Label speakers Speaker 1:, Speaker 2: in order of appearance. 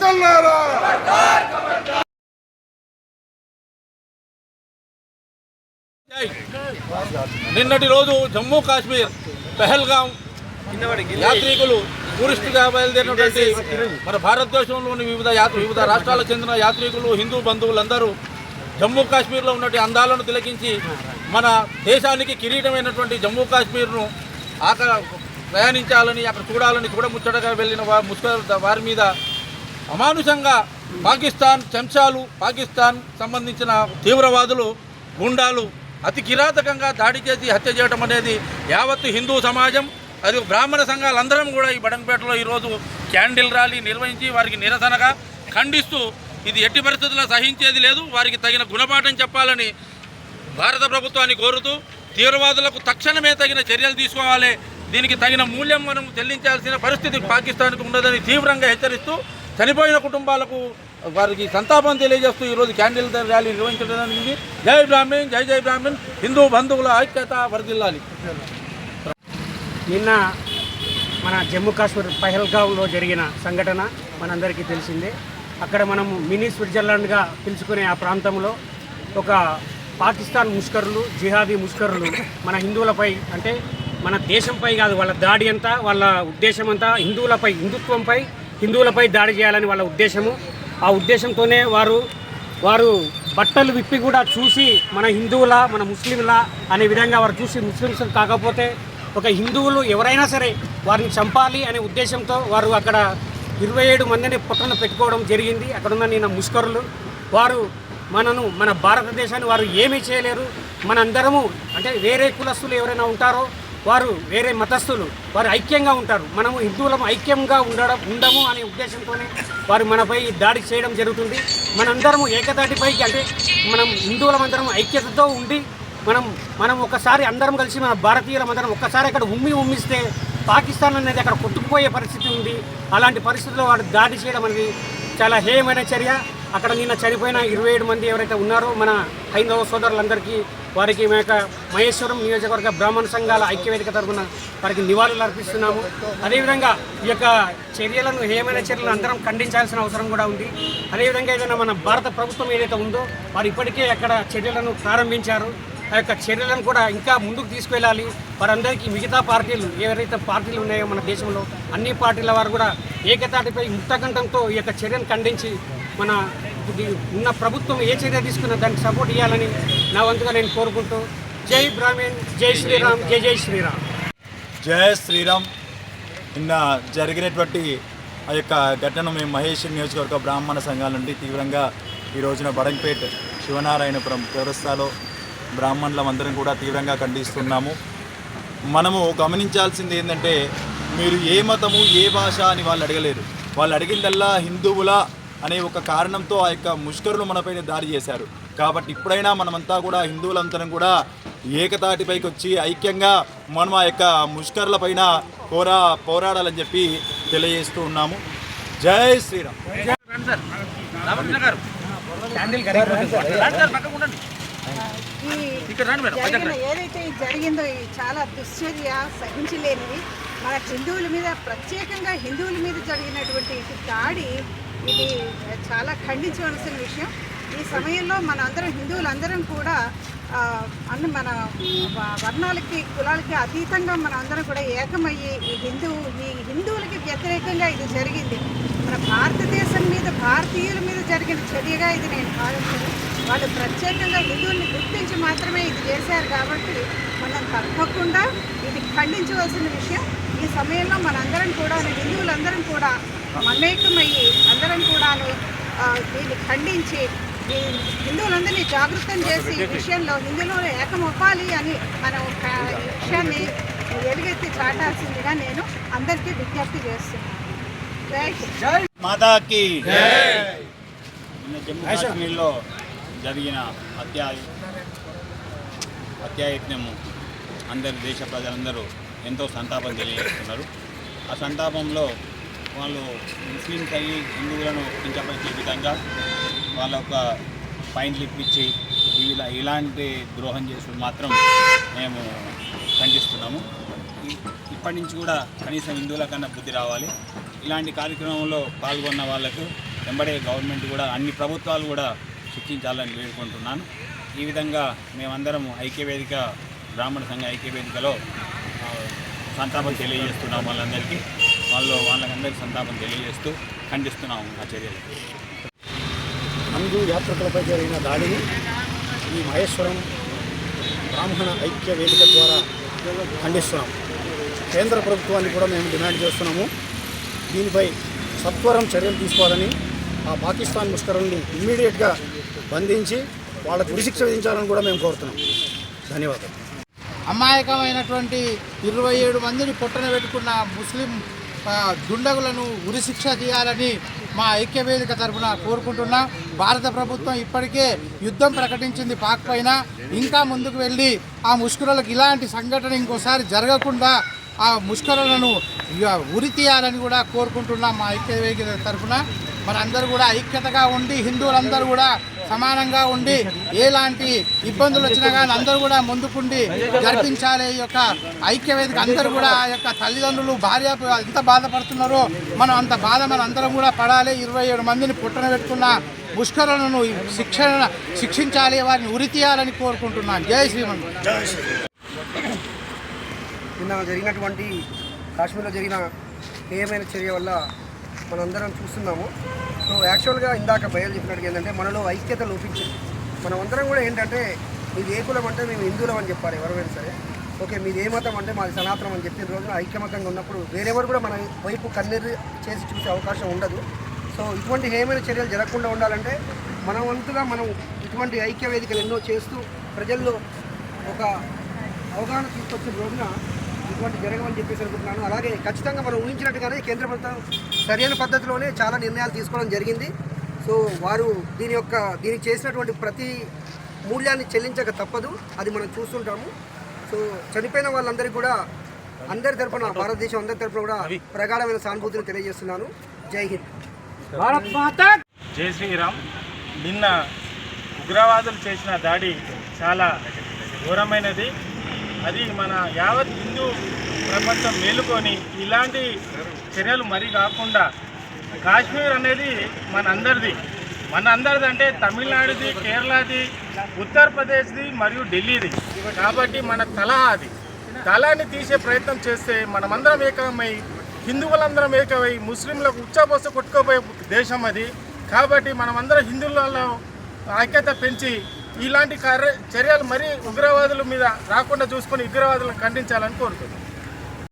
Speaker 1: వద్దన్నారా?
Speaker 2: నిన్నటి రోజు జమ్మూ కాశ్మీర్ పెహల్గాం యాత్రికులు టూరిస్టుగా బయలుదేరినటువంటి మన భారతదేశంలోని వివిధ రాష్ట్రాలకు చెందిన యాత్రికులు హిందూ బంధువులందరూ జమ్మూ కాశ్మీర్లో ఉన్నటువంటి అందాలను తిలకించి మన దేశానికి కిరీటమైనటువంటి జమ్మూ కాశ్మీర్ను ప్రయాణించాలని అక్కడ చూడాలని చూడముచ్చటగా వెళ్ళిన వారి మీద అమానుషంగా పాకిస్తాన్ చెంచాలు పాకిస్తాన్ సంబంధించిన తీవ్రవాదులు గుండాలు అతి కిరాతకంగా దాడి చేసి హత్య చేయడం అనేది యావత్తు హిందూ సమాజం అది బ్రాహ్మణ సంఘాలందరం కూడా ఈ బడంపేటలో ఈరోజు క్యాండిల్ ర్యాలీ నిర్వహించి వారికి నిరసనగా ఖండిస్తూ ఇది ఎట్టి పరిస్థితుల్లో సహించేది లేదు, వారికి తగిన గుణపాఠం చెప్పాలని భారత ప్రభుత్వాన్ని కోరుతూ తీవ్రవాదులకు తక్షణమే తగిన చర్యలు తీసుకోవాలి, దీనికి తగిన మూల్యం మనం చెల్లించాల్సిన పరిస్థితి పాకిస్తాన్కు ఉండదని తీవ్రంగా హెచ్చరిస్తూ చనిపోయిన కుటుంబాలకు వారికి సంతాపం తెలియజేస్తూ ఈరోజు క్యాండిల్ ర్యాలీ నిర్వహించడం జరిగింది. జై బ్రాహ్మణ్, జై జై బ్రాహ్మణ్, హిందూ బంధువుల ఐక్యత వర్ధిల్లాలి.
Speaker 3: నిన్న మన జమ్మూ కాశ్మీర్ పహల్గాంలో జరిగిన సంఘటన మనందరికీ తెలిసిందే. అక్కడ మనం మినీ స్విట్జర్లాండ్గా పిలుచుకునే ఆ ప్రాంతంలో ఒక పాకిస్తాన్ ముష్కరులు జిహాదీ ముష్కరులు మన హిందువులపై అంటే మన దేశంపై కాదు వాళ్ళ దాడి అంతా వాళ్ళ ఉద్దేశం అంతా హిందువులపై దాడి చేయాలని వాళ్ళ ఉద్దేశము. ఆ ఉద్దేశంతోనే వారు బట్టలు విప్పి కూడా చూసి మన హిందువుల మన ముస్లింల అనే విధంగా వారు చూసి ముస్లిమ్స్ కాకపోతే ఒక హిందువులు ఎవరైనా సరే వారిని చంపాలి అనే ఉద్దేశంతో వారు అక్కడ 27 మందిని పొట్టన పెట్టుకోవడం జరిగింది. అక్కడున్న నిన్న ముష్కరులు వారు మన భారతదేశాన్ని వారు ఏమీ చేయలేరు. మనందరము అంటే వేరే కులస్తులు ఎవరైనా ఉంటారో వారు వేరే మతస్థులు వారు ఐక్యంగా ఉంటారు, మనము హిందువులం ఐక్యంగా ఉండము అనే ఉద్దేశంతోనే వారు మనపై దాడి చేయడం జరుగుతుంది. మనందరము ఏకతాటిపైకి అంటే మనం హిందువులమందరం ఐక్యతతో ఉండి మనం ఒక్కసారి అందరం కలిసి మన భారతీయులమందరం ఒక్కసారి అక్కడ ఉమ్మిస్తే పాకిస్తాన్ అనేది అక్కడ కొట్టుకుపోయే పరిస్థితి ఉంది. అలాంటి పరిస్థితుల్లో వాడు దాడి చేయడం అనేది చాలా హేయమైన చర్య. అక్కడ నిన్న చనిపోయిన 27 మంది ఎవరైతే ఉన్నారో మన హైందవ సోదరులందరికీ వారికి మా యొక్క మహేశ్వరం నియోజకవర్గ బ్రాహ్మణ సంఘాల ఐక్యవేదిక తరఫున వారికి నివాళులు అర్పిస్తున్నాము. అదేవిధంగా ఈ యొక్క చర్యలను హేయమైన చర్యలను అందరం ఖండించాల్సిన అవసరం కూడా ఉంది. అదేవిధంగా ఏదైనా మన భారత ప్రభుత్వం ఏదైతే ఉందో వారు ఇప్పటికే అక్కడ చర్యలను ప్రారంభించారు. ఆ యొక్క చర్యలను కూడా ఇంకా ముందుకు తీసుకువెళ్ళాలి. వారందరికీ మిగతా పార్టీలు ఎవరైతే పార్టీలు ఉన్నాయో మన దేశంలో అన్ని పార్టీల వారు కూడా ఏకతాటిపై ముక్తకంఠంతో ఈ యొక్క చర్యను ఖండించి మన ఉన్న ప్రభుత్వం ఏ చర్య తీసుకున్నా దానికి సపోర్ట్ ఇవ్వాలని నా వంతుగా నేను కోరుకుంటూ జై బ్రాహ్మణ్, జై శ్రీరామ్, జై జై శ్రీరామ్.
Speaker 4: జై శ్రీరామ్. నిన్న జరిగినటువంటి ఆ యొక్క ఘటనను మేము మహేష్ నియోజకవర్గ బ్రాహ్మణ సంఘాల నుండి తీవ్రంగా ఈ రోజున బడంపేట్ శివనారాయణపురం చౌరస్తాలో బ్రాహ్మణులందరం కూడా తీవ్రంగా ఖండిస్తున్నాము. మనము గమనించాల్సింది ఏంటంటే మీరు ఏ మతము ఏ భాష అని వాళ్ళు అడగలేరు. వాళ్ళు అడిగిందల్లా హిందువుల అనే ఒక కారణంతో ఆ యొక్క ముష్కరులు మనపైన దాడి చేశారు. కాబట్టి ఇప్పుడైనా మనమంతా కూడా హిందువులందరం కూడా ఏకతాటిపైకి వచ్చి ఐక్యంగా మనం ఆ యొక్క ముష్కరుల పైన పోరాడాలని చెప్పి తెలియజేస్తూ ఉన్నాము. జై శ్రీరామ్.
Speaker 5: ఏదైతే జరిగిందో చాలా దుశ్చర్య సహించలేనిది. మన హిందువుల మీద ప్రత్యేకంగా హిందువుల మీద జరిగినటువంటి దాడి ఇది చాలా ఖండించవలసిన విషయం. ఈ సమయంలో మనందరం హిందువులందరం కూడా మన వర్ణాలకి కులాలకి అతీతంగా మన అందరం కూడా ఏకమయ్యి ఈ హిందువులకి వ్యతిరేకంగా ఇది జరిగింది. మన భారతదేశం మీద భారతీయుల మీద జరిగిన చర్యగా ఇది నేను భావించాను. వాళ్ళు ప్రత్యేకంగా హిందువుల్ని గుర్తించి మాత్రమే ఇది చేశారు కాబట్టి మనం తప్పకుండా ఇది ఖండించవలసిన విషయం. ఈ సమయంలో మనందరం కూడా హిందువులందరం కూడా మమేకమయ్యి అందరం కూడాను దీన్ని ఖండించి ఈ హిందువులందరినీ జాగృతం చేసి ఈ విషయంలో హిందువులు ఏకమవ్వాలి అని మనం ఈ విషయాన్ని ఎలుగెత్తి చాటాల్సిందిగా నేను అందరికీ విజ్ఞప్తి చేస్తున్నాను.
Speaker 4: మాతాకి జమ్మూ కాశ్మీర్లో జరిగిన హత్యాయత్నము అందరి దేశ ప్రజలందరూ ఎంతో సంతాపం తెలియజేస్తున్నారు. ఆ సంతాపంలో వాళ్ళు ముస్లిమ్స్ అయ్యి హిందువులను కించపరిచే విధంగా వాళ్ళ ఒక ఫైన్లు ఇప్పించి ఇలాంటి ద్రోహం చేసుకుని మాత్రం మేము ఖండిస్తున్నాము. ఇప్పటి నుంచి కూడా కనీసం హిందువుల కన్నా బుద్ధి రావాలి. ఇలాంటి కార్యక్రమంలో పాల్గొన్న వాళ్ళకు
Speaker 1: వెంబడే గవర్నమెంట్ కూడా అన్ని ప్రభుత్వాలు కూడా శిక్షించాలని వేడుకుంటున్నాను. ఈ విధంగా మేమందరం ఐక్యవేదిక బ్రాహ్మణ సంఘ ఐక్యవేదికలో సంతాపం తెలియజేస్తున్నాం. వాళ్ళందరికీ సంతాపం తెలియజేస్తూ ఖండిస్తున్నాము ఆ చర్యలు.
Speaker 6: హిందూ యాత్రికులపై జరిగిన దాడిని ఈ మహేశ్వరం బ్రాహ్మణ ఐక్య వేదిక ద్వారా ఖండిస్తున్నాం. కేంద్ర ప్రభుత్వాన్ని కూడా మేము డిమాండ్ చేస్తున్నాము. దీనిపై సత్వరం చర్యలు తీసుకోవాలని, ఆ పాకిస్తాన్ ముష్కరుల్ని ఇమ్మీడియట్గా బంధించి వాళ్ళకు ఉరిశిక్ష విధించాలని కూడా మేము కోరుతున్నాం. ధన్యవాదాలు.
Speaker 7: అమాయకమైనటువంటి 27 మందిని పొట్టన పెట్టుకున్న ముస్లిం దుండగులను ఉరిశిక్ష చేయాలని మా ఐక్యవేదిక తరఫున కోరుకుంటున్నాం. భారత ప్రభుత్వం ఇప్పటికే యుద్ధం ప్రకటించింది పాక్ పైన. ఇంకా ముందుకు వెళ్ళి ఆ ముష్కరులకు ఇలాంటి సంఘటన ఇంకోసారి జరగకుండా ఆ ముష్కరులను ఉరి తీయాలని కూడా కోరుకుంటున్నాం మా ఐక్యవేదిక తరఫున. మనందరూ కూడా ఐక్యతగా ఉండి, హిందువులందరూ కూడా సమానంగా ఉండి, ఎలాంటి ఇబ్బందులు వచ్చినా కానీ అందరూ కూడా ముందుకుండి జరిపించాలి. ఈ యొక్క ఐక్యవేదిక అందరూ కూడా ఆ యొక్క తల్లిదండ్రులు, భార్య ఎంత బాధపడుతున్నారో మనం అంత బాధ అందరం కూడా పడాలి. 27 మందిని పుట్టన పెట్టుకున్న ముష్కరులను శిక్షించాలి, వారిని ఉరి తీయాలని కోరుకుంటున్నాను. జై శ్రీమన్.
Speaker 8: నిన్న జరిగినటువంటి కాశ్మీర్లో జరిగిన హేయమైన చర్య వల్ల మనందరం చూస్తున్నాము. సో యాక్చువల్గా ఇందాక బయలు చెప్పినట్టుగా ఏంటంటే మనలో ఐక్యత లోపించింది. మనమందరం కూడా ఏంటంటే మీది ఏ కులం అంటే మేము హిందువులం అని చెప్పాలి ఎవరైనా సరే. ఓకే, మీది ఏ మతం అంటే మాది సనాతనం అని చెప్పిన రోజున ఐక్యమతంగా ఉన్నప్పుడు వేరెవరు కూడా మన వైపు కన్నీరు చేసి చూసే అవకాశం ఉండదు. సో ఇటువంటి హేయమైన చర్యలు జరగకుండా ఉండాలంటే మన వంతుగా మనం ఇటువంటి ఐక్య వేదికలు ఎన్నో చేస్తూ ప్రజల్లో ఒక అవగాహన తీసుకొచ్చిన రోజున ఇటువంటి జరగమని చెప్పేసి అనుకుంటున్నాను. అలాగే ఖచ్చితంగా మనం ఊహించినట్టుగానే కేంద్ర ప్రభుత్వం సరైన పద్ధతిలోనే చాలా నిర్ణయాలు తీసుకోవడం జరిగింది. సో వారు దీనికి చేసినటువంటి ప్రతి మూల్యాన్ని చెల్లించక తప్పదు, అది మనం చూస్తుంటాము. సో చనిపోయిన వాళ్ళందరికీ కూడా అందరి తరఫున, భారతదేశం అందరి తరఫున కూడా ప్రగాఢమైన సానుభూతిని తెలియజేస్తున్నాను. జై హింద్.
Speaker 3: భారత్ మాతా.
Speaker 9: జై శ్రీరామ్. నిన్న ఉగ్రవాదులు చేసిన దాడి చాలా ఘోరమైనది. అది మన యావత్ హిందూ ప్రపంచం మేలుకొని ఇలాంటి చర్యలు మరీ కాకుండా, కాశ్మీర్ అనేది మనందరిది అంటే తమిళనాడుది, కేరళది, ఉత్తరప్రదేశ్ది మరియు ఢిల్లీది. కాబట్టి మన తలాన్ని తీసే ప్రయత్నం చేస్తే మనమందరం ఏకమై, హిందువులందరం ఏకమై ముస్లింలకు ఉచ్చాబోస కొట్టుకోబోయే దేశం అది. కాబట్టి మనమందరం హిందువులలో ఐక్యత పెంచి ఇలాంటి చర్యలు మరీ ఉగ్రవాదుల మీద రాకుండా చూసుకొని ఉగ్రవాదులను ఖండించాలని కోరుతున్నాను.